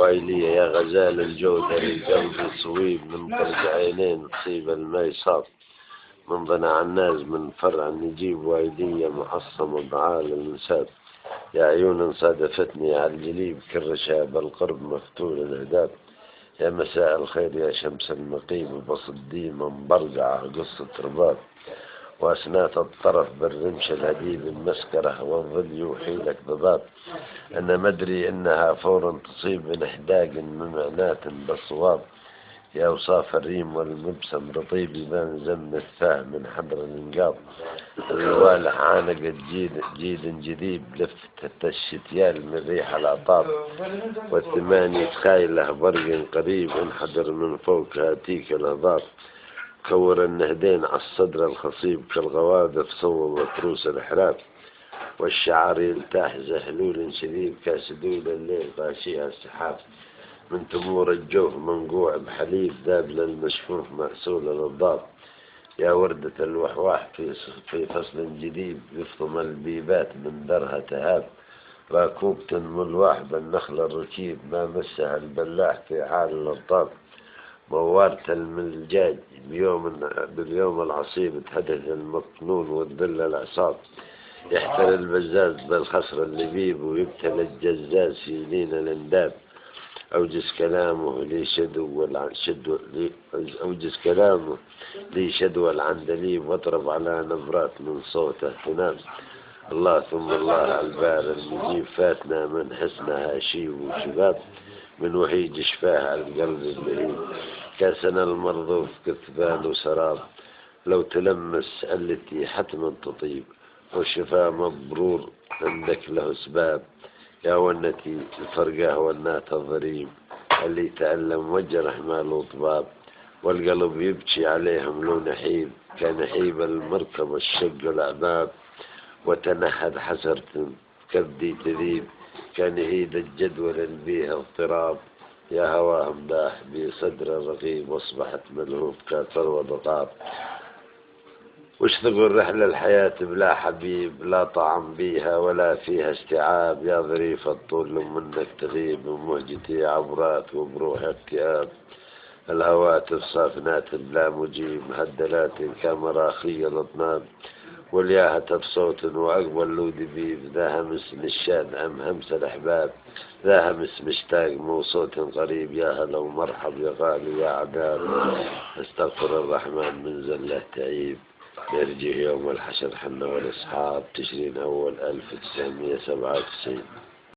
ويلي يا غزال الجودري قلبي صويب من طرق عينين تصيب الميصاب من ضنع الناس من فرع نجيب ويلي معصم بعال النساب يا عيون صادفتني على الجليب كرشها بالقرب مفتول الهداب يا مساء الخير يا شمس النقيب بصدي من برقع قصة رباب وأسنات الطرف بالرمش الهديب المسكرة والظل يوحي لك ضباب أنا مدري إنها فورا تصيب من إحداق من معنات بالصواب يا وصاف الريم والمبسم رطيب يبان زم الثاه من حضر الانقاض الوالح عانق جيد جديد لفتة الشتيال من ريح العطاب والثماني تخايله برق قريب انحدر من فوق هاتيك الهضاب كور النهدين على الصدر الخصيب كالغوادف صوب وتروس الحراب والشعر يلتاح زهلول شديد كاسدول الليل غاشيها السحاب من تمور الجوف منقوع بحليب ذاب للمشفوف مأسول للضاب يا وردة الوحواح في فصل جديد يفطم البيبات من درها تهاب راكوبة ملواح بالنخل الركيب ما مسها البلاح في حال الأرطاب موارة الملجاج باليوم العصيب تحدث المطنون والذل العصاب يحتل البزاز بالخصر اللبيب ويبتل الجزاز في لين الانداب أوجز كلامه لي شدوى العندليب واطرب على نبرات من صوته تنام الله ثم الله البار المجيب فاتنا من حسنها شيب وشباب من وحيد شفاه القلب اللهيب كاسنا المرضوف كثبان وسراب لو تلمس التي حتما تطيب والشفاء مبرور عندك له اسباب يا ونتي الفرقة والنات الضريب اللي تعلم وجرح ماله طباب والقلب يبكي عليهم لو نحيب كنحيب المركب الشق الأعباب وتنحد حسرة كبدي تذيب كان هيد الجدول بيها اضطراب يا هواهم داح بصدر الرغيب واصبحت ملهوف كثروة ضطاب وش تقول رحلة الحياة بلا حبيب لا طعم بيها ولا فيها استيعاب يا ظريف الطول منك تغيب ومهجتي عبرات وبروح اكتئاب الهواتف صافنات بلا مجيب هدلات كمراخي الاطناب والياهة بصوت وأقبل لو دبيب ذا همس للشان أم همس الأحباب ذا همس مشتاق مو صوت قريب يا هلا ومرحب يا غالي يا عذاب استغفر الرحمن من زله تعيب نرجع يوم الحشر حنا والأصحاب تشرين أول 1997.